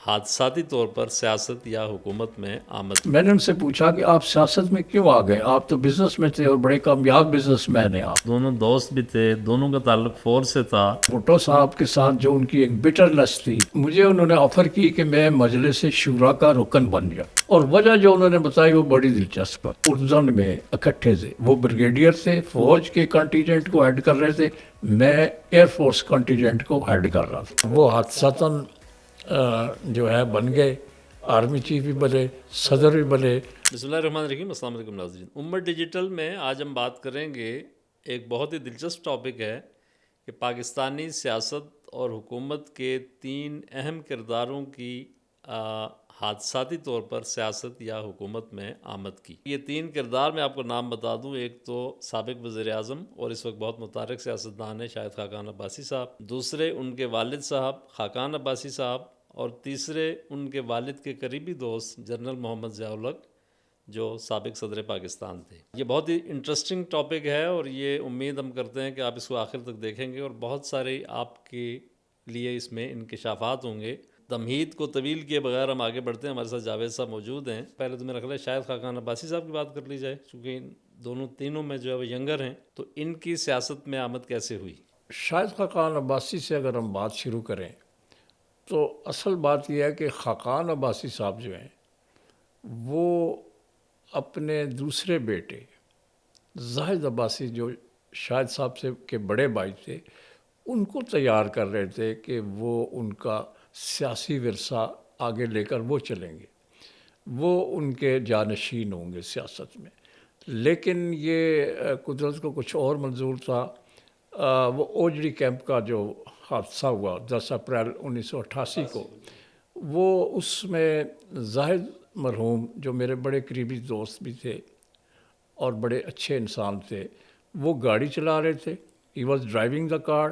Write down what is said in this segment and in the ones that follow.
حادثاتی طور پر سیاست یا حکومت میں آمد. میں نے ان سے پوچھا کہ آپ سیاست میں کیوں آ گئے؟ آپ تو بزنس میں تھے اور بڑے کامیاب بزنس مین ہیں آپ. دونوں دوست بھی تھے، دونوں کا تعلق فورس سے تھا. بھٹو صاحب کے ساتھ جو ان کی ایک بٹرنس تھی، مجھے انہوں نے آفر کی کہ میں مجلس شورا کا رکن بن جاؤں، اور وجہ جو انہوں نے بتائی وہ بڑی دلچسپ ہے. اردن میں اکٹھے تھے، وہ بریگیڈیئر تھے، فوج کے کنٹینجنٹ کو ہیڈ کر رہے تھے، میں ایئر فورس کنٹینجنٹ کو ہیڈ کر رہا تھا. وہ حادثاتاً جو ہے بن گئے، آرمی چیف بھی بنے، صدر بھی بنے. بسم اللہ الرحمن الرحیم. السلام علیکم ناظرین. امت ڈیجیٹل میں آج ہم بات کریں گے، ایک بہت ہی دلچسپ ٹاپک ہے کہ پاکستانی سیاست اور حکومت کے 3 اہم کرداروں کی حادثاتی طور پر سیاست یا حکومت میں آمد کی. یہ 3 کردار میں آپ کو نام بتا دوں. ایک تو سابق وزیر اعظم اور اس وقت بہت متحرک سیاستدان ہیں شاہد خاقان عباسی صاحب، دوسرے ان کے والد صاحب خاقان عباسی صاحب، اور تیسرے ان کے والد کے قریبی دوست جنرل محمد ضیاء الحق جو سابق صدر پاکستان تھے. یہ بہت ہی انٹرسٹنگ ٹاپک ہے اور یہ امید ہم کرتے ہیں کہ آپ اس کو آخر تک دیکھیں گے اور بہت سارے آپ کے لیے اس میں انکشافات ہوں گے. تمہید کو طویل کیے بغیر ہم آگے بڑھتے ہیں. ہمارے ساتھ جاوید صاحب موجود ہیں. پہلے تو میرا خیال ہے شاہد خاقان عباسی صاحب کی بات کر لی جائے، چونکہ تینوں میں جو ہے وہ ینگر ہیں، تو ان کی سیاست میں آمد کیسے ہوئی؟ شاہد خاقان عباسی سے اگر ہم بات شروع کریں تو اصل بات یہ ہے کہ خاقان عباسی صاحب جو ہیں وہ اپنے دوسرے بیٹے زاہد عباسی جو شاہد صاحب سے کے بڑے بھائی تھے، ان کو تیار کر رہے تھے کہ وہ ان کا سیاسی ورثہ آگے لے کر وہ چلیں گے، وہ ان کے جانشین ہوں گے سیاست میں. لیکن یہ قدرت کو کچھ اور منظور تھا. وہ اوجڑی کیمپ کا جو حادثہ ہوا 10 اپریل 1988 کو، وہ اس میں زاہد مرحوم جو میرے بڑے قریبی دوست بھی تھے اور بڑے اچھے انسان تھے، وہ گاڑی چلا رہے تھے. ہی واز ڈرائیونگ دا کار،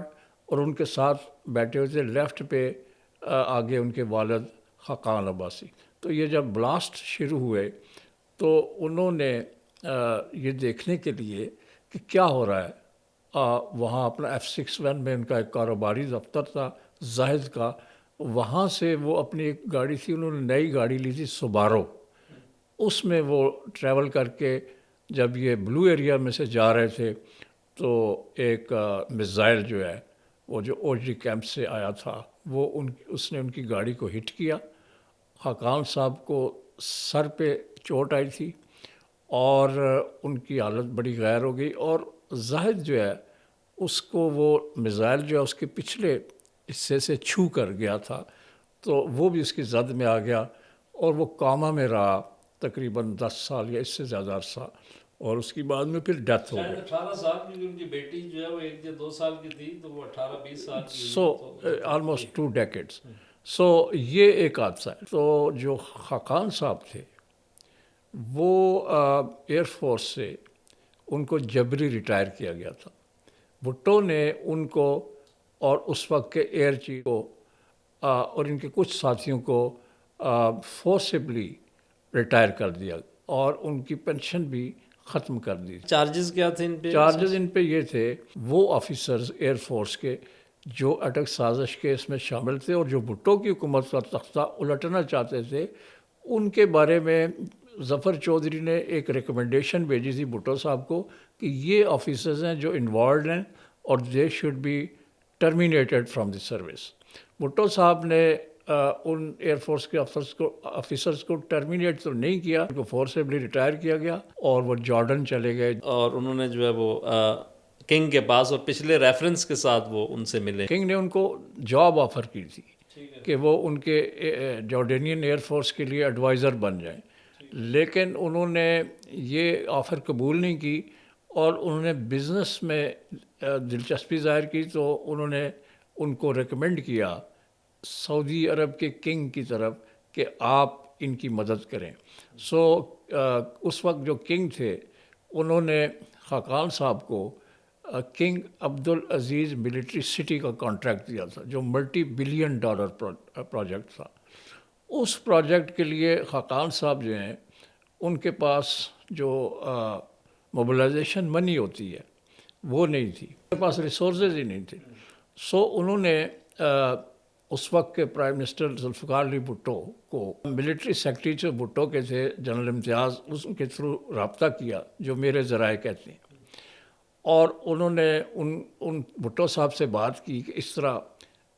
اور ان کے ساتھ بیٹھے ہوئے تھے لیفٹ پہ آگے ان کے والد خاقان عباسی. تو یہ جب بلاسٹ شروع ہوئے تو انہوں نے یہ دیکھنے کے لیے کہ کیا ہو رہا ہے، وہاں اپنا F61 میں ان کا ایک کاروباری دفتر تھا زاہد کا، وہاں سے وہ اپنی ایک گاڑی تھی، انہوں نے نئی گاڑی لی تھی سبارو، اس میں وہ ٹریول کر کے جب یہ بلو ایریا میں سے جا رہے تھے تو ایک میزائل جو ہے وہ جو اوجڑی کیمپ سے آیا تھا وہ اس نے ان کی گاڑی کو ہٹ کیا. خاقان صاحب کو سر پہ چوٹ آئی تھی اور ان کی حالت بڑی غیر ہو گئی، اور زاہد جو ہے اس کو وہ میزائل جو ہے اس کے پچھلے حصے سے چھو کر گیا تھا، تو وہ بھی اس کی زد میں آ گیا اور وہ کوما میں رہا تقریباً 10 سال یا اس سے زیادہ عرصہ، اور اس کی بعد میں پھر ڈیتھ ہو گئی. 18 سال کی ان کی بیٹی جو ہے وہ 1 یا 2 سال کی تھی، تو وہ 18-20 سال کی سو آلموسٹ 2 ڈیکیڈز. سو یہ ایک حادثہ ہے. تو جو خاقان صاحب تھے وہ ایئر فورس سے ان کو جبری ریٹائر کیا گیا تھا. بھٹو نے ان کو اور اس وقت کے ایئر چیف کو اور ان کے کچھ ساتھیوں کو فورسبلی ریٹائر کر دیا اور ان کی پینشن بھی ختم کر دی. چارجز کیا تھے ان پہ؟ چارجز ان پہ یہ تھے، وہ آفیسرز ایئر فورس کے جو اٹک سازش کے اس میں شامل تھے اور جو بھٹو کی حکومت کا تختہ الٹنا چاہتے تھے، ان کے بارے میں ظفر چودھری نے ایک ریکمنڈیشن بھیجی تھی بھٹو صاحب کو کہ یہ آفیسرز ہیں جو انوالوڈ ہیں اور they should be terminated from the service. Bhutto صاحب نے ان ایئر فورس کے آفیسرز کو ٹرمینیٹ تو نہیں کیا، ان کو فورسبلی ریٹائر کیا گیا اور وہ جارڈن چلے گئے. اور انہوں نے جو ہے وہ کنگ کے پاس اور پچھلے ریفرنس کے ساتھ وہ ان سے ملے. کنگ نے ان کو جاب آفر کی تھی کہ وہ ان کے جارڈینین ایئر فورس کے لیے ایڈوائزر بن جائیں، لیکن انہوں نے یہ آفر قبول نہیں کی اور انہوں نے بزنس میں دلچسپی ظاہر کی، تو انہوں نے ان کو ریکمینڈ کیا سعودی عرب کے کنگ کی طرف کہ آپ ان کی مدد کریں. سو اس وقت جو کنگ تھے انہوں نے خاقان صاحب کو کنگ عبدالعزیز ملٹری سٹی کا کانٹریکٹ دیا تھا جو $multi-billion پروجیکٹ تھا. اس پروجیکٹ کے لیے خاقان صاحب جو ہیں ان کے پاس جو موبلائزیشن منی ہوتی ہے وہ نہیں تھی، ان کے پاس ریسورسز ہی نہیں تھے. سو انہوں نے اس وقت کے پرائم منسٹر ذوالفقار علی بھٹو کو ملٹری سیکرٹری جو بھٹو کے تھے جنرل امتیاز، اس کے تھرو رابطہ کیا، جو میرے ذرائع کہتے ہیں، اور انہوں نے ان بھٹو صاحب سے بات کی کہ اس طرح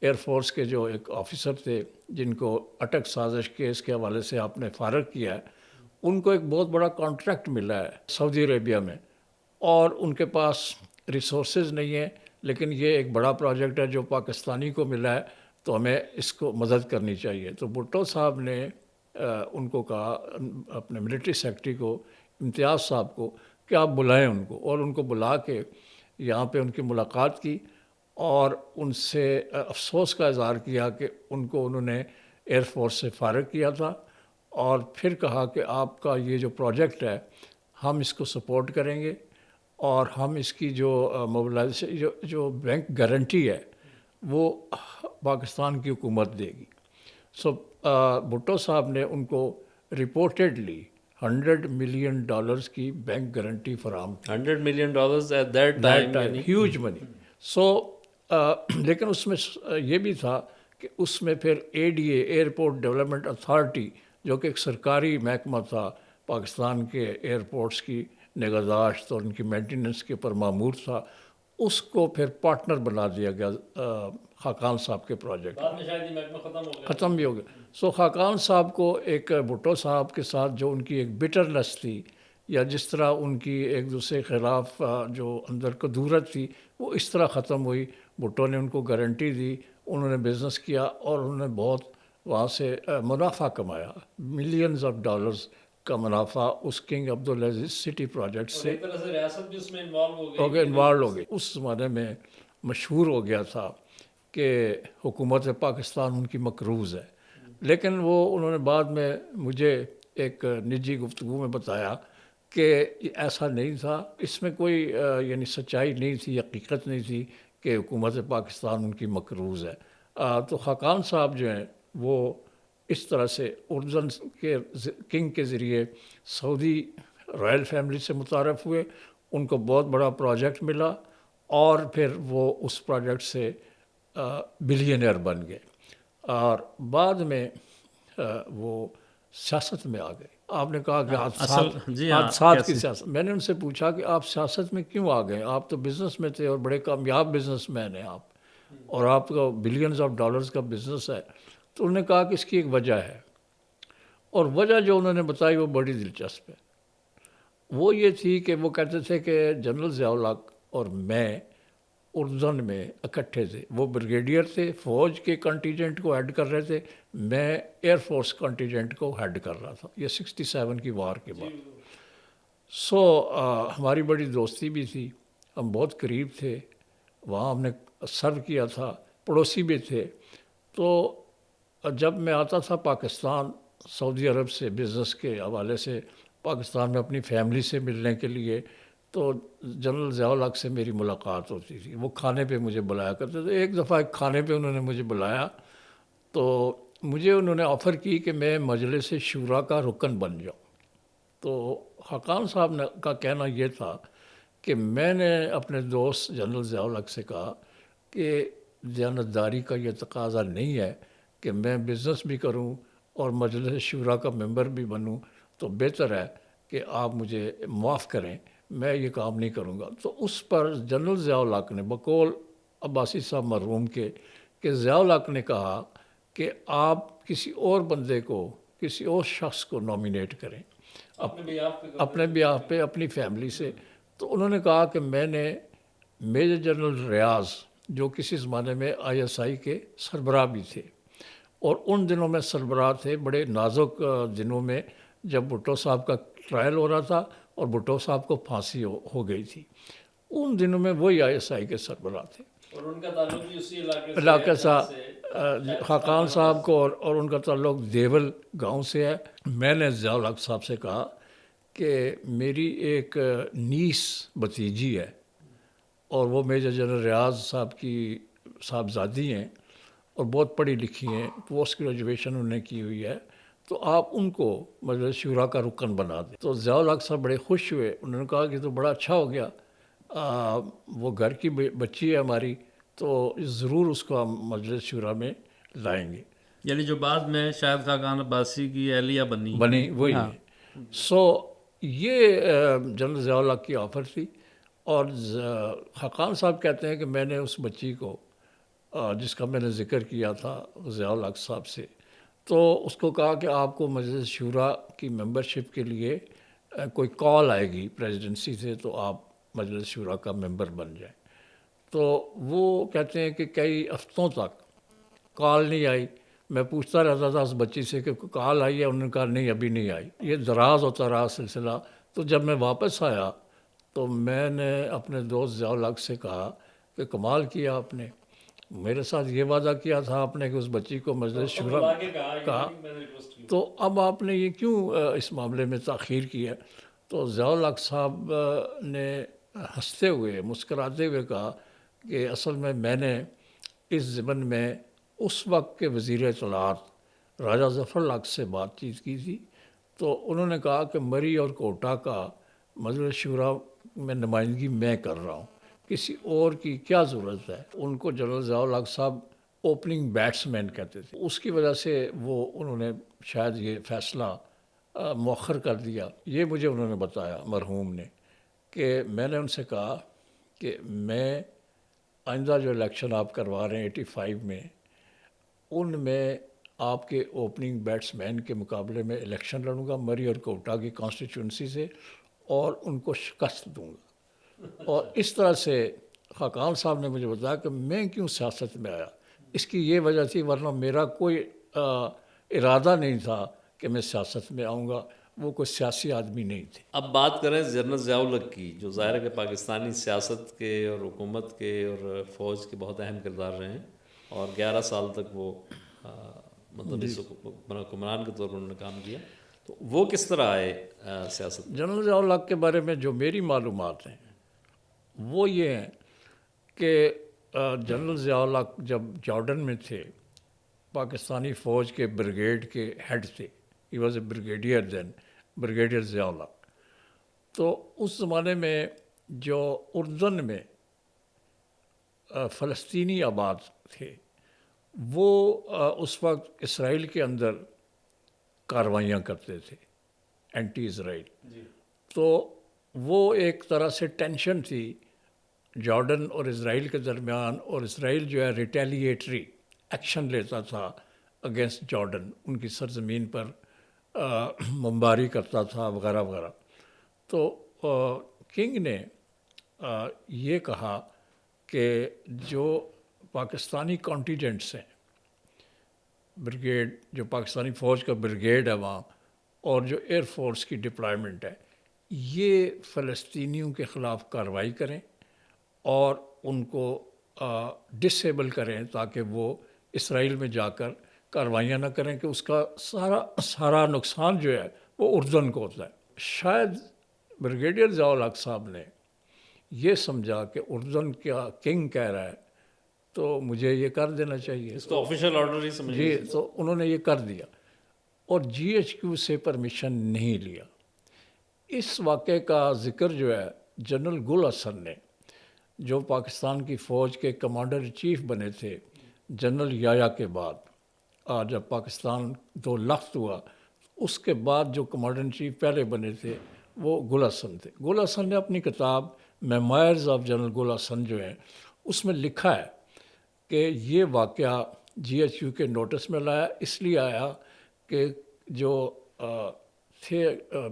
ایئر فورس کے جو ایک آفیسر تھے جن کو اٹک سازش کیس کے حوالے سے آپ نے فارغ کیا ہے، ان کو ایک بہت بڑا کانٹریکٹ ملا ہے سعودی عربیہ میں، اور ان کے پاس ریسورسز نہیں ہیں، لیکن یہ ایک بڑا پروجیکٹ ہے جو پاکستانی کو ملا ہے، تو ہمیں اس کو مدد کرنی چاہیے۔ تو بھٹو صاحب نے ان کو کہا، اپنے ملٹری سیکرٹری کو، امتیاز صاحب کو، کہ آپ بلائیں ان کو، اور ان کو بلا کے یہاں پہ ان کی ملاقات کی، اور ان سے افسوس کا اظہار کیا کہ ان کو انہوں نے ایئر فورس سے فارغ کیا تھا، اور پھر کہا کہ آپ کا یہ جو پروجیکٹ ہے ہم اس کو سپورٹ کریں گے، اور ہم اس کی جو موبلائزیشن جو بینک گارنٹی ہے وہ پاکستان کی حکومت دے گی۔ سو بھٹو صاحب نے ان کو رپورٹڈلی $100 ملین کی بینک گارنٹی فراہم کی۔ $100 ملین ایٹ دیٹ ٹائم، یعنی ہیوج منی۔ سو لیکن اس میں یہ بھی تھا کہ اس میں پھر ADA ایئرپورٹ ڈیولپمنٹ اتھارٹی، جو کہ ایک سرکاری محکمہ تھا پاکستان کے ایئرپورٹس کی نگہداشت اور ان کی مینٹیننس کے اوپر مامور تھا، اس کو پھر پارٹنر بنا دیا گیا خاقان صاحب کے پروجیکٹ۔ بعد میں شاید یہ محکمہ ختم ہو گیا، ختم بھی ہو گیا۔ سو خاقان صاحب کو ایک بھٹو صاحب کے ساتھ جو ان کی ایک بٹرنس تھی، یا جس طرح ان کی ایک دوسرے کے خلاف جو اندر کدورت تھی، وہ اس طرح ختم ہوئی۔ بھٹو نے ان کو گارنٹی دی، انہوں نے بزنس کیا، اور انہوں نے بہت وہاں سے منافع کمایا، ملینز آف ڈالرز کا منافع اس کنگ عبدالعزیز سٹی پروجیکٹ سے۔ ایک طرح سے ریاست بھی اس میں انوالو ہو ہو گئی، گئے، انوالو ہو گئی۔ اس زمانے میں مشہور ہو گیا تھا کہ حکومت پاکستان ان کی مقروض ہے، لیکن وہ انہوں نے بعد میں مجھے ایک نجی گفتگو میں بتایا کہ ایسا نہیں تھا، اس میں کوئی یعنی سچائی نہیں تھی، حقیقت نہیں تھی کہ حکومت پاکستان ان کی مقروض ہے۔ تو خاقان صاحب جو ہیں وہ اس طرح سے اردن کے کنگ کے ذریعے سعودی رائل فیملی سے متعارف ہوئے، ان کو بہت بڑا پروجیکٹ ملا، اور پھر وہ اس پروجیکٹ سے بلینئر بن گئے، اور بعد میں وہ سیاست میں آ گئے۔ آپ نے کہا کہ حادثات کی سیاست، میں نے ان سے پوچھا کہ آپ سیاست میں کیوں آ گئے؟ آپ تو بزنس میں تھے اور بڑے کامیاب بزنس مین ہیں آپ، اور آپ کا بلینز آف ڈالرز کا بزنس ہے۔ تو انہوں نے کہا کہ اس کی ایک وجہ ہے، اور وجہ جو انہوں نے بتائی وہ بڑی دلچسپ ہے۔ وہ یہ تھی کہ وہ کہتے تھے کہ جنرل ضیاء الحق اور میں اردن میں اکٹھے تھے، وہ بریگیڈیئر تھے، فوج کے کنٹیجنٹ کو ہیڈ کر رہے تھے، میں ایئر فورس کنٹیجنٹ کو ہیڈ کر رہا تھا، یہ 67 کی وار کے بعد۔ سو ہماری بڑی دوستی بھی تھی، ہم بہت قریب تھے، وہاں ہم نے سرو کیا تھا، پڑوسی بھی تھے۔ تو جب میں آتا تھا پاکستان سعودی عرب سے بزنس کے حوالے سے پاکستان میں اپنی فیملی سے ملنے کے لیے، تو جنرل ضیاء الحق سے میری ملاقات ہوتی تھی، وہ کھانے پہ مجھے بلایا کرتے تھے۔ ایک دفعہ ایک کھانے پہ انہوں نے مجھے بلایا، تو مجھے انہوں نے آفر کی کہ میں مجلس شورا کا رکن بن جاؤں۔ تو خاقان صاحب کا کہنا یہ تھا کہ میں نے اپنے دوست جنرل ضیاء الحق سے کہا کہ دیانتداری کا یہ تقاضا نہیں ہے کہ میں بزنس بھی کروں اور مجلس شورا کا ممبر بھی بنوں، تو بہتر ہے کہ آپ مجھے معاف کریں، میں یہ کام نہیں کروں گا۔ تو اس پر جنرل ضیاء الحق نے بقول عباسی صاحب مرحوم کے، کہ ضیاء الحق نے کہا کہ آپ کسی اور بندے کو، کسی اور شخص کو نامینیٹ کریں اپنے بیاہ پہ اپنی فیملی سے۔ تو انہوں نے کہا کہ میں نے میجر جنرل ریاض، جو کسی زمانے میں ISI کے سربراہ بھی تھے، اور ان دنوں میں سربراہ تھے بڑے نازک دنوں میں، جب بھٹو صاحب کا ٹرائل ہو رہا تھا اور بھٹو صاحب کو پھانسی ہو گئی تھی، ان دنوں میں وہی ISI کے سربراہ تھے، اور ان کا تعلق بھی اسی علاقے سے خاقان صاحب کو، اور ان کا تعلق دیول گاؤں سے ہے۔ میں نے ضیاء الحق صاحب سے کہا کہ میری ایک نیس بھتیجی ہے، اور وہ میجر جنرل ریاض صاحب کی صاحبزادی ہیں، اور بہت پڑھی لکھی ہیں، پوسٹ گریجویشن انہوں نے کی ہوئی ہے، تو آپ ان کو مجلس شورا کا رکن بنا دیں۔ تو ضیاء الحق صاحب بڑے خوش ہوئے، انہوں نے کہا کہ تو بڑا اچھا ہو گیا، وہ گھر کی بچی ہے ہماری، تو ضرور اس کو ہم مجلس شورا میں لائیں گے. یعنی جو بعد میں شاہد خاقان عباسی کی اہلیہ بنی وہی ہے. سو یہ جنرل ضیاء الحق کی آفر تھی. اور خاقان صاحب کہتے ہیں کہ میں نے اس بچی کو جس کا میں نے ذکر کیا تھا ضیاء الحق صاحب سے، تو اس کو کہا کہ آپ کو مجلس شورا کی ممبرشپ کے لیے کوئی کال آئے گی پریزیڈنسی سے، تو آپ مجلس شورا کا ممبر بن جائیں. تو وہ کہتے ہیں کہ کئی ہفتوں تک کال نہیں آئی. میں پوچھتا رہتا تھا اس بچی سے کہ کال آئی ہے، انہوں نے کہا نہیں ابھی نہیں آئی. یہ دراز ہوتا رہا سلسلہ. تو جب میں واپس آیا تو میں نے اپنے دوست ضیاء الحق سے کہا کہ کمال کیا آپ نے، میرے ساتھ یہ وعدہ کیا تھا آپ نے کہ اس بچی کو مجلس شورا کہا، تو اب آپ نے یہ کیوں اس معاملے میں تاخیر کی ہے؟ تو ضیاء الحق صاحب نے ہنستے ہوئے مسکراتے ہوئے کہا کہ اصل میں نے اس ضمن میں اس وقت کے وزیر اطلاعات راجہ ظفر الحق سے بات چیت کی تھی. تو انہوں نے کہا کہ مری اور کوٹا کا مجلس شورا میں نمائندگی میں کر رہا ہوں، کسی اور کی کیا ضرورت ہے. ان کو جنرل ضیاء الحق صاحب اوپننگ بیٹس مین کہتے تھے. اس کی وجہ سے انہوں نے شاید یہ فیصلہ مؤخر کر دیا. یہ مجھے انہوں نے بتایا مرحوم نے، کہ میں نے ان سے کہا کہ میں آئندہ جو الیکشن آپ کروا رہے ہیں 85 میں، ان میں آپ کے اوپننگ بیٹس مین کے مقابلے میں الیکشن لڑوں گا مری اور کوٹا کی کانسٹیچوئنسی سے، اور ان کو شکست دوں گا. اور اس طرح سے خاقان صاحب نے مجھے بتایا کہ میں کیوں سیاست میں آیا. اس کی یہ وجہ تھی، ورنہ میرا کوئی ارادہ نہیں تھا کہ میں سیاست میں آؤں گا. وہ کوئی سیاسی آدمی نہیں تھے. اب بات کریں جنرل ضیاء الحق کی، جو ظاہر ہے کہ پاکستانی سیاست کے اور حکومت کے اور فوج کے بہت اہم کردار رہے ہیں، اور 11 سال تک وہ مطلب اس حکمران کے طور پر انہوں نے کام کیا. تو وہ کس طرح آئے سیاست میں؟ جنرل ضیاء الحق کے بارے میں جو میری معلومات ہیں وہ یہ ہیں کہ جنرل ضیاء الحق جب جارڈن میں تھے، پاکستانی فوج کے بریگیڈ کے ہیڈ تھے. He was a brigadier then, brigadier Zia ul-Haq. تو اس زمانے میں جو اردن میں فلسطینی آباد تھے، وہ اس وقت اسرائیل کے اندر کاروائیاں کرتے تھے، اینٹی اسرائیل. تو وہ ایک طرح سے ٹینشن تھی جارڈن اور اسرائیل کے درمیان، اور اسرائیل جو ہے ریٹیلیٹری ایکشن لیتا تھا اگینسٹ جارڈن، ان کی سرزمین پر بمباری کرتا تھا وغیرہ وغیرہ. تو کنگ نے یہ کہا کہ جو پاکستانی کانٹیجنٹس ہیں، بریگیڈ جو پاکستانی فوج کا بریگیڈ ہے وہاں، اور جو ایئر فورس کی ڈپلائمنٹ ہے، یہ فلسطینیوں کے خلاف کارروائی کریں اور ان کو ڈسیبل کریں تاکہ وہ اسرائیل میں جا کر کارروائیاں نہ کریں، کہ اس کا سارا نقصان جو ہے وہ اردن کو ہوتا ہے. شاید بریگیڈیئر ضیاء الحق صاحب نے یہ سمجھا کہ اردن کا کنگ کہہ رہا ہے تو مجھے یہ کر دینا چاہیے. اس کو آفیشیل آرڈر ہی سمجھ جی، تو انہوں نے یہ کر دیا اور جی ایچ کیو سے پرمیشن نہیں لیا. اس واقعے کا ذکر جو ہے جنرل گل حسن نے، جو پاکستان کی فوج کے کمانڈر چیف بنے تھے جنرل یحییٰ کے بعد، جب پاکستان 2 لخت ہوا، اس کے بعد جو کمانڈر ان چیف پہلے بنے تھے وہ گل حسن تھے. گل حسن نے اپنی کتاب میموائرز آف جنرل گل حسن جو ہے، اس میں لکھا ہے کہ یہ واقعہ جی ایچ یو کے نوٹس میں لایا. اس لیے آیا کہ جو تھے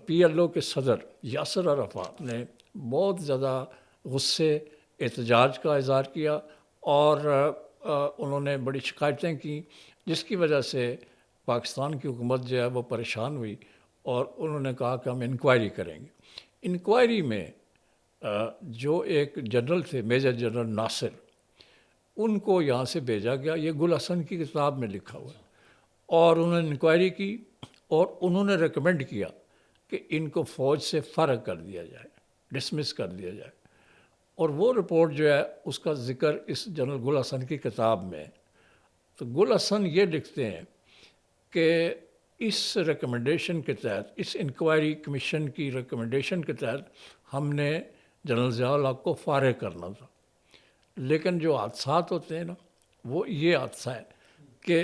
پی ایل او کے صدر یاسر عرفات نے بہت زیادہ غصے احتجاج کا اظہار کیا، اور انہوں نے بڑی شکایتیں کی، جس کی وجہ سے پاکستان کی حکومت جو ہے وہ پریشان ہوئی، اور انہوں نے کہا کہ ہم انکوائری کریں گے. انکوائری میں جو ایک جنرل تھے میجر جنرل ناصر، ان کو یہاں سے بھیجا گیا. یہ گل حسن کی کتاب میں لکھا ہوا ہے. اور انہوں نے انکوائری کی اور انہوں نے ریکمینڈ کیا کہ ان کو فوج سے فارغ کر دیا جائے، ڈسمس کر دیا جائے. اور وہ رپورٹ جو ہے اس کا ذکر اس جنرل گل حسن کی کتاب میں. تو گل حسن یہ لکھتے ہیں کہ اس ریکمنڈیشن کے تحت، اس انکوائری کمیشن کی ریکمنڈیشن کے تحت ہم نے جنرل ضیاء الحق کو فارغ کرنا تھا. لیکن جو حادثات ہوتے ہیں نا، وہ یہ حادثہ ہے کہ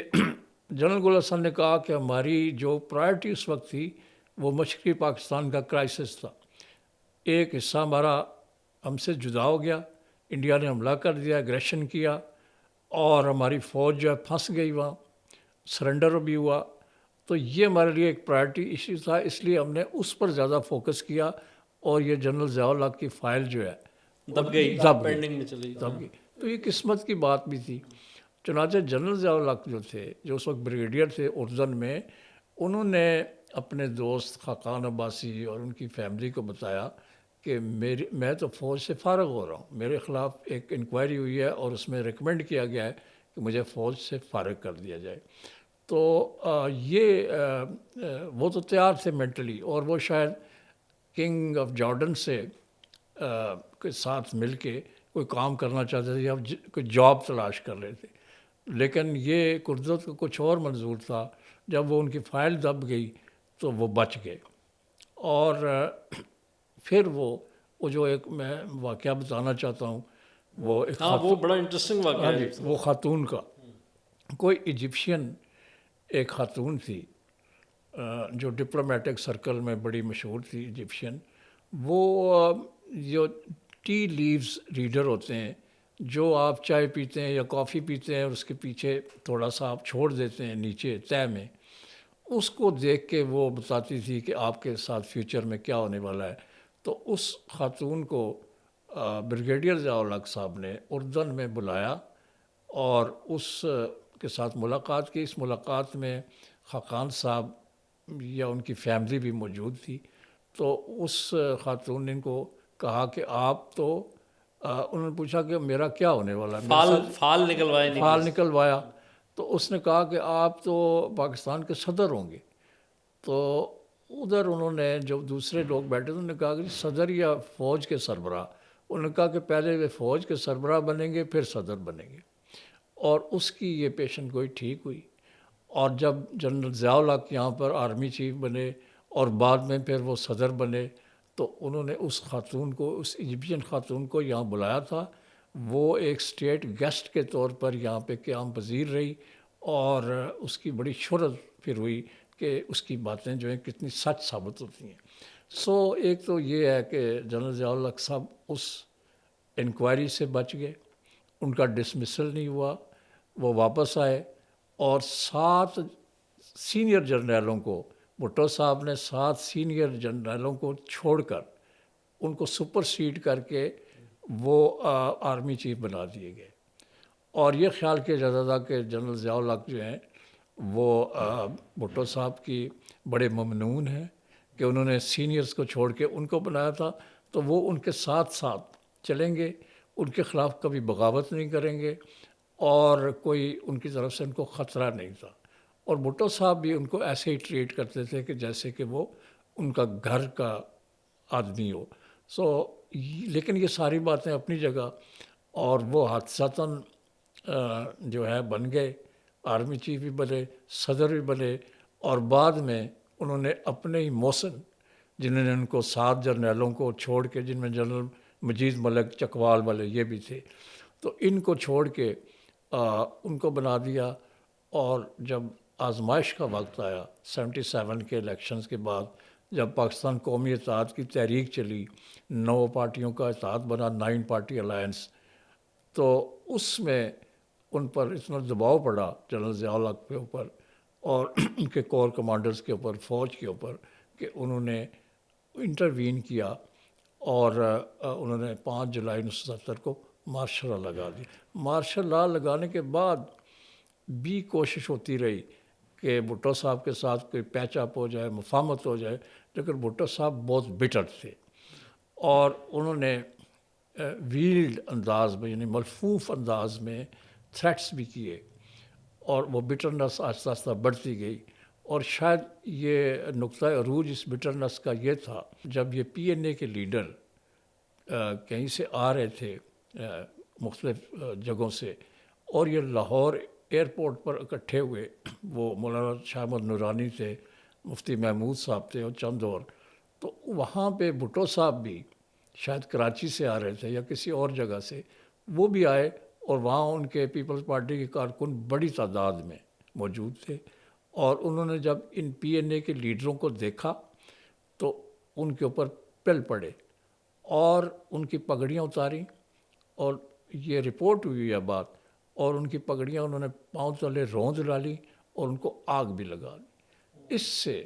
جنرل گل حسن نے کہا کہ ہماری جو پرائرٹی اس وقت تھی وہ مشرقی پاکستان کا کرائسس تھا. ایک حصہ ہمارا ہم سے جدا ہو گیا، انڈیا نے حملہ کر دیا، ایگریشن کیا، اور ہماری فوج جو ہے پھنس گئی وہاں، سرنڈر بھی ہوا. تو یہ ہمارے لیے ایک پرائرٹی ایشو تھا، اس لیے ہم نے اس پر زیادہ فوکس کیا. اور یہ جنرل ضیاء الحق کی فائل جو ہے دب گئی، دب گئی، پینڈنگ میں چلی دب گئی. تو یہ قسمت کی بات بھی تھی. چنانچہ جنرل ضیاء الحق جو تھے، جو اس وقت بریگیڈیئر تھے اردن میں، انہوں نے اپنے دوست خاقان عباسی اور ان کی فیملی کو بتایا کہ میں تو فوج سے فارغ ہو رہا ہوں، میرے خلاف ایک انکوائری ہوئی ہے اور اس میں ریکمینڈ کیا گیا ہے کہ مجھے فوج سے فارغ کر دیا جائے. تو وہ تو تیار تھے مینٹلی، اور وہ شاید کنگ آف جارڈن سے کے ساتھ مل کے کوئی کام کرنا چاہتے تھے یا کوئی جاب تلاش کر رہے تھے. لیکن یہ قدرت کو کچھ اور منظور تھا. جب وہ ان کی فائل دب گئی تو وہ بچ گئے. اور پھر وہ جو ایک میں واقعہ بتانا چاہتا ہوں، وہ ایک وہ بڑا انٹرسٹنگ واقعہ ہے. وہ خاتون کا، کوئی ایجپشین ایک خاتون تھی جو ڈپلومیٹک سرکل میں بڑی مشہور تھی، ایجپشین. وہ جو ٹی لیوز ریڈر ہوتے ہیں، جو آپ چائے پیتے ہیں یا کافی پیتے ہیں اور اس کے پیچھے تھوڑا سا آپ چھوڑ دیتے ہیں نیچے تہ میں، اس کو دیکھ کے وہ بتاتی تھی کہ آپ کے ساتھ فیوچر میں کیا ہونے والا ہے. تو اس خاتون کو بریگیڈیئر ضیاء الحق صاحب نے اردن میں بلایا اور اس کے ساتھ ملاقات کی. اس ملاقات میں خاقان صاحب یا ان کی فیملی بھی موجود تھی. تو اس خاتون نے ان کو کہا کہ آپ تو انہوں نے پوچھا کہ میرا کیا ہونے والا ہے، فال نکلوائے، فال نکلوایا. تو اس نے کہا کہ آپ تو پاکستان کے صدر ہوں گے. تو ادھر انہوں نے جو دوسرے لوگ بیٹھے تھے انہوں نے کہا کہ صدر یا فوج کے سربراہ. انہوں نے کہا کہ پہلے وہ فوج کے سربراہ بنیں گے پھر صدر بنیں گے. اور اس کی یہ پیشن گوئی ٹھیک ہوئی. اور جب جنرل ضیاء الحق یہاں پر آرمی چیف بنے اور بعد میں پھر وہ صدر بنے، تو انہوں نے اس خاتون کو، اس ایجپشین خاتون کو یہاں بلایا تھا. وہ ایک اسٹیٹ گیسٹ کے طور پر یہاں پہ قیام پذیر رہی، اور اس کی بڑی شہرت پھر ہوئی کہ اس کی باتیں جو ہیں کتنی سچ ثابت ہوتی ہیں. ایک تو یہ ہے کہ جنرل ضیاء الحق صاحب اس انکوائری سے بچ گئے، ان کا ڈسمسل نہیں ہوا، وہ واپس آئے. اور 7 سینئر جرنیلوں کو، بھٹو صاحب نے 7 سینئر جرنیلوں کو چھوڑ کر ان کو سپر سیڈ کر کے وہ آرمی چیف بنا دیے گئے. اور یہ خیال کیا جاتا تھا کہ جنرل ضیاء الحق جو ہیں وہ بھٹو صاحب کی بڑے ممنون ہیں کہ انہوں نے سینئرز کو چھوڑ کے ان کو بنایا تھا، تو وہ ان کے ساتھ ساتھ چلیں گے، ان کے خلاف کبھی بغاوت نہیں کریں گے، اور کوئی ان کی طرف سے ان کو خطرہ نہیں تھا. اور بھٹو صاحب بھی ان کو ایسے ہی ٹریٹ کرتے تھے کہ جیسے کہ وہ ان کا گھر کا آدمی ہو. لیکن یہ ساری باتیں اپنی جگہ، اور وہ حادثاتاً جو ہے بن گئے، آرمی چیف بھی بنے، صدر بھی بنے. اور بعد میں انہوں نے اپنے ہی محسن، جنہوں نے ان کو 7 جرنیلوں کو چھوڑ کے، جن میں جنرل مجید ملک چکوال والے یہ بھی تھے، تو ان کو چھوڑ کے ان کو بنا دیا. اور جب آزمائش کا وقت آیا 77 کے الیکشنز کے بعد، جب پاکستان قومی اتحاد کی تحریک چلی، 9 پارٹیوں کا اتحاد بنا، 9 پارٹی الائنس، تو اس میں ان پر اتنا دباؤ پڑا جنرل ضیاء الحق کے اوپر اور ان کے کور کمانڈرز کے اوپر، فوج کے اوپر، کہ انہوں نے انٹروین کیا اور انہوں نے 5 جولائی 1970 کو مارشل لا لگا دی. مارشل لا لگانے کے بعد بھی کوشش ہوتی رہی کہ بھٹو صاحب کے ساتھ کوئی پیچ اپ ہو جائے، مفاہمت ہو جائے، لیکن بھٹو صاحب بہت بٹر تھے اور انہوں نے ویلڈ انداز میں، یعنی ملفوف انداز میں تھریٹس بھی کیے، اور وہ بٹرنس آہستہ آہستہ بڑھتی گئی. اور شاید یہ نقطہ عروج اس بٹرنس کا یہ تھا جب یہ PNA کے لیڈر کہیں سے آ رہے تھے مختلف جگہوں سے، اور یہ لاہور ایئرپورٹ پر اکٹھے ہوئے. وہ مولانا شاہ محمد نورانی تھے، مفتی محمود صاحب تھے اور چند اور. تو وہاں پہ بھٹو صاحب بھی شاید کراچی سے آ رہے تھے یا کسی اور جگہ سے، وہ بھی آئے، اور وہاں ان کے پیپلز پارٹی کے کارکن بڑی تعداد میں موجود تھے، اور انہوں نے جب ان پی این اے کے لیڈروں کو دیکھا تو ان کے اوپر پل پڑے اور ان کی پگڑیاں اتاریں، اور یہ رپورٹ ہوئی ہے بات، اور ان کی پگڑیاں انہوں نے پاؤں تلے روند ڈالی اور ان کو آگ بھی لگا دی۔ اس سے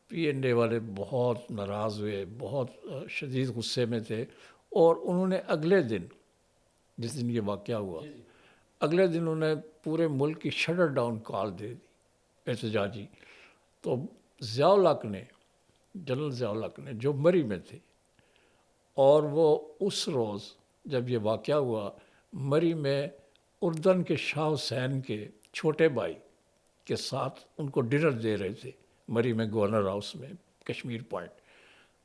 پی این اے والے بہت ناراض ہوئے، بہت شدید غصے میں تھے، اور انہوں نے اگلے دن، جس دن یہ واقعہ ہوا، اگلے دن انہوں نے پورے ملک کی شٹر ڈاؤن کال دے دی احتجاجی۔ تو ضیاء الحق نے، جنرل ضیاء الحق نے، جو مری میں تھے، اور وہ اس روز جب یہ واقعہ ہوا مری میں اردن کے شاہ حسین کے چھوٹے بھائی کے ساتھ ان کو ڈنر دے رہے تھے مری میں، گورنر ہاؤس میں، کشمیر پوائنٹ۔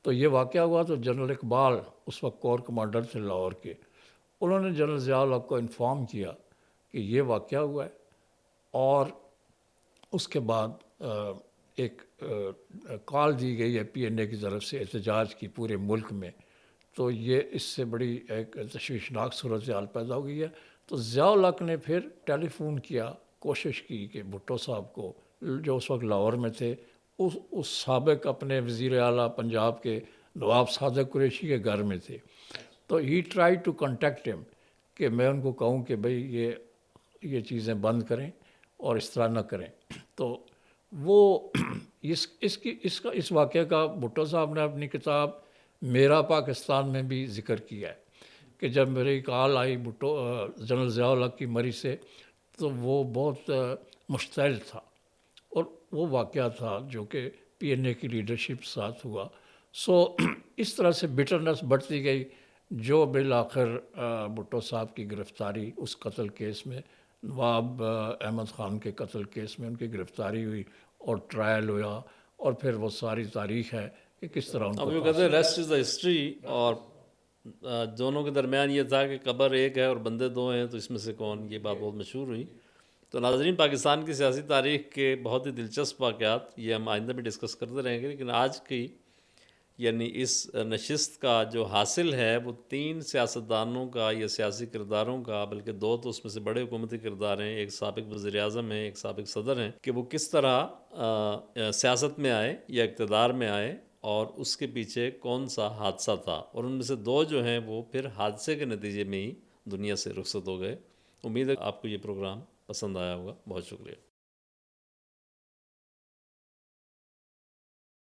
تو یہ واقعہ ہوا تو جنرل اقبال اس وقت کور کمانڈر تھے لاہور کے، انہوں نے جنرل ضیاء الحق کو انفارم کیا کہ یہ واقعہ ہوا ہے، اور اس کے بعد ایک کال دی گئی ہے پی این اے کی طرف سے احتجاج کی پورے ملک میں۔ تو یہ اس سے بڑی ایک تشویشناک صورتحال پیدا ہو گئی ہے۔ تو ضیاء الحق نے پھر ٹیلی فون کیا، کوشش کی کہ بھٹو صاحب کو، جو اس وقت لاہور میں تھے، اس سابق اپنے وزیر اعلیٰ پنجاب کے نواب صادق قریشی کے گھر میں تھے، تو ہی ٹرائی ٹو کانٹیکٹ ہم کہ میں ان کو کہوں کہ بھئی یہ چیزیں بند کریں اور اس طرح نہ کریں۔ تو وہ اس واقعے کا بھٹو صاحب نے اپنی کتاب میرا پاکستان میں بھی ذکر کیا ہے کہ جب میری کال آئی جنرل ضیاء الحق کی مری سے، تو وہ بہت مشتعل تھا، اور وہ واقعہ تھا جو کہ پی این اے کی لیڈرشپ ساتھ ہوا۔ سو اس طرح سے بٹرنس بڑھتی گئی، جو بالآخر بھٹو صاحب کی گرفتاری اس قتل کیس میں، نواب احمد خان کے قتل کیس میں ان کی گرفتاری ہوئی اور ٹرائل ہوا، اور پھر وہ ساری تاریخ ہے کہ کس طرح ان اب کو جو کہتے ہیں ریسٹ از دا ہسٹری، اور دونوں کے درمیان یہ تھا کہ قبر ایک ہے اور بندے دو ہیں، تو اس میں سے کون، یہ بات بہت مشہور ہوئی۔ تو ناظرین، پاکستان کی سیاسی تاریخ کے بہت ہی دلچسپ واقعات یہ ہم آئندہ بھی ڈسکس کرتے رہیں گے، لیکن آج کی یعنی اس نشست کا جو حاصل ہے وہ 3 سیاستدانوں کا یا سیاسی کرداروں کا، بلکہ 2 تو اس میں سے بڑے حکومتی کردار ہیں، ایک سابق وزیر اعظم ہیں، ایک سابق صدر ہیں، کہ وہ کس طرح سیاست میں آئے یا اقتدار میں آئے، اور اس کے پیچھے کون سا حادثہ تھا، اور ان میں سے 2 جو ہیں وہ پھر حادثے کے نتیجے میں ہی دنیا سے رخصت ہو گئے۔ امید ہے آپ کو یہ پروگرام پسند آیا ہوگا۔ بہت شکریہ۔